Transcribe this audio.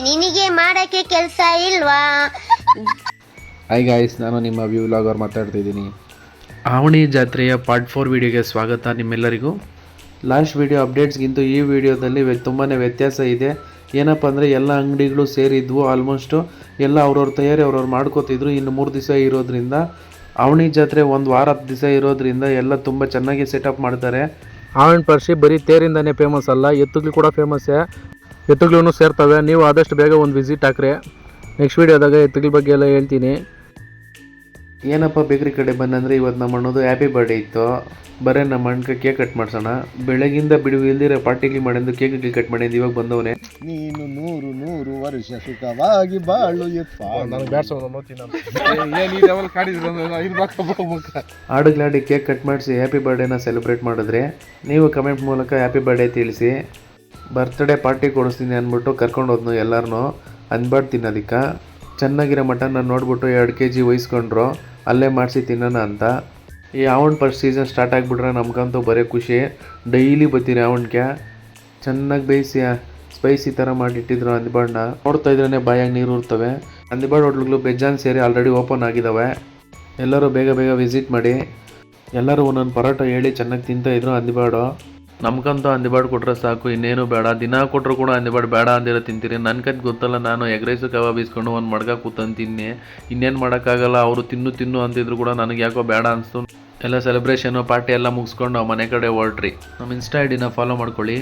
ನಿನಗೆ ಮಾಡಕ್ಕೆ ಕೆಲಸ ಇಲ್ವಾ? ಹಾಯ್ ಗಾಯ್ಸ್, ನಾನು ನಿಮ್ಮ ವ್ಯೂ ವ್ಲಾಗರ್ ಮಾತಾಡ್ತಿದ್ದೀನಿ. ಆವಣಿ ಜಾತ್ರೆಯ ಪಾರ್ಟ್ 4 ವಿಡಿಯೋಗೆ ಸ್ವಾಗತ ನಿಮ್ಮೆಲ್ಲರಿಗೂ. ಲಾಸ್ಟ್ ವಿಡಿಯೋ ಅಪ್ಡೇಟ್ಸ್ಗಿಂತ ಈ ವಿಡಿಯೋದಲ್ಲಿ ತುಂಬಾ ವ್ಯತ್ಯಾಸ ಇದೆ. ಏನಪ್ಪ ಅಂದರೆ ಎಲ್ಲ ಅಂಗಡಿಗಳು ಸೇರಿದ್ವು. ಆಲ್ಮೋಸ್ಟು ಎಲ್ಲ ಅವ್ರವ್ರ ತಯಾರಿ ಅವ್ರವ್ರು ಮಾಡ್ಕೋತಿದ್ರು. ಇನ್ನು 3 ದಿವಸ ಇರೋದ್ರಿಂದ, ಆವಣಿ ಜಾತ್ರೆ ಒಂದು ವಾರದ ದಿವಸ ಇರೋದ್ರಿಂದ ಎಲ್ಲ ತುಂಬ ಚೆನ್ನಾಗಿ ಸೆಟಪ್ ಮಾಡ್ತಾರೆ. ಆವಣಿ ಪರ್ಷಿ ಬರೀ ತೇರಿಂದನೇ ಫೇಮಸ್ ಅಲ್ಲ, ಎತ್ತುಗಳು ಕೂಡ ಫೇಮಸ್ಸೇ. ಎತ್ತುಗಳೂ ಸೇರ್ತವೆ. ನೀವು ಆದಷ್ಟು ಬೇಗ ಒಂದು ವಿಸಿಟ್ ಹಾಕ್ರಿ. ನೆಕ್ಸ್ಟ್ ವೀಡಿಯೋದಾಗ ಎತ್ತುಗಳ ಬಗ್ಗೆ ಎಲ್ಲ ಹೇಳ್ತೀನಿ. ಏನಪ್ಪ ಬೇಕ್ರಿ ಕಡೆ ಬಂದಂದರೆ, ಇವತ್ತು ನಮ್ಮ ಅಣ್ಣದು ಹ್ಯಾಪಿ ಬರ್ಡೇ ಇತ್ತು. ಬರೀ ನಮ್ಮ ಅಣ್ಣಗೆ ಕೇಕ್ ಕಟ್ ಮಾಡ್ಸೋಣ. ಬೆಳಗಿಂದ ಬಿಡುವು ಇಲ್ದಿರ ಪಾರ್ಟಿಗೆ ಮಾಡಿದ್ದು, ಕೇಕ್ ಕಟ್ ಮಾಡಿದ್ದು. ಇವಾಗ ಬಂದವನೇ. ನೀನು 100 ವರ್ಷ ಸುಖವಾಗಿ ಬಾಳು ಹಾಡುಗಳಾಡಿ ಕೇಕ್ ಕಟ್ ಮಾಡಿಸಿ ಹ್ಯಾಪಿ ಬರ್ಡೇನ ಸೆಲೆಬ್ರೇಟ್ ಮಾಡಿದ್ರೆ. ನೀವು ಕಮೆಂಟ್ ಮೂಲಕ ಹ್ಯಾಪಿ ಬರ್ಡೇ ತಿಳಿಸಿ. ಬರ್ತ್ಡೇ ಪಾರ್ಟಿ ಕೊಡಿಸ್ತೀನಿ ಅಂದ್ಬಿಟ್ಟು ಕರ್ಕೊಂಡು ಹೋದ್ನು ಎಲ್ಲರನ್ನೂ ಅಂದ್ಬಾರ್ದು ತಿನ್ನೋದಕ್ಕೆ. ಚೆನ್ನಾಗಿರೋ ಮಟನ್ನ ನೋಡ್ಬಿಟ್ಟು 2 kg ವಹಿಸ್ಕೊಂಡ್ರು, ಅಲ್ಲೇ ಮಾಡಿಸಿ ತಿನ್ನೋಣ ಅಂತ. ಈ ಆವಣ್ ಫಸ್ಟ್ ಸೀಸನ್ ಸ್ಟಾರ್ಟ್ ಆಗಿಬಿಟ್ರೆ ನಮ್ಗಂತೂ ಬರೀ ಖುಷಿ. ಡೈಲಿ ಬರ್ತೀರಿ ಆವಣ್ಗೆ. ಚೆನ್ನಾಗಿ ಬೇಯಿಸಿ ಸ್ಪೈಸಿ ಥರ ಮಾಡಿಟ್ಟಿದ್ರು ಅಂದಿಬಾಡನ್ನ. ನೋಡ್ತಾ ಇದ್ರೇ ಬಾಯಾಗಿ ನೀರು ಇರ್ತವೆ. ಅಂದಿಬಾಡ್ ಹೋಟ್ಲುಗಳು ಬೆಜ್ಜಾನ್ ಸೇರಿ ಆಲ್ರೆಡಿ ಓಪನ್ ಆಗಿದ್ದಾವೆ. ಎಲ್ಲರೂ ಬೇಗ ಬೇಗ ವಿಸಿಟ್ ಮಾಡಿ. ಎಲ್ಲರೂ ಒಂದೊಂದು ಪರೋಟ ಹೇಳಿ ಚೆನ್ನಾಗಿ ತಿಂತಾಯಿದ್ರು ಅಂದಿಬಾಡು. ನಮ್ಗಂತೂ ಅಂದಿಬಾಡು ಕೊಟ್ಟರೆ ಸಾಕು, ಇನ್ನೇನು ಬೇಡ. ದಿನ ಕೊಟ್ಟರು ಕೂಡ ಅಂದಿಬಾಡು ಬೇಡ ಅಂದಿರೋ ತಿಂತೀರಿ. ನನ್ನ ಕತ್ ಗೊತ್ತಲ್ಲ, ನಾನು ಎಗ್ ರೈಸು ಕಬಾಬ್ ಇಸ್ಕೊಂಡು ಒಂದು ಮಡ್ಗ ಕೂತಂದು ತಿನ್ನಿ. ಇನ್ನೇನು ಮಾಡೋಕ್ಕಾಗಲ್ಲ. ಅವರು ತಿನ್ನು ಅಂತಿದ್ರು ಕೂಡ ನನಗೆ ಯಾಕೋ ಬೇಡ ಅನಿಸ್ತು. ಎಲ್ಲ ಸೆಲೆಬ್ರೇಷನು ಪಾರ್ಟಿ ಎಲ್ಲ ಮುಗಿಸ್ಕೊಂಡು ನಾವು ಮನೆ ಕಡೆ ಹೊರಟ್ರಿ. ನಮ್ಮ ಇನ್ಸ್ಟಾ ಐಡಿನ ಫಾಲೋ ಮಾಡ್ಕೊಳ್ಳಿ.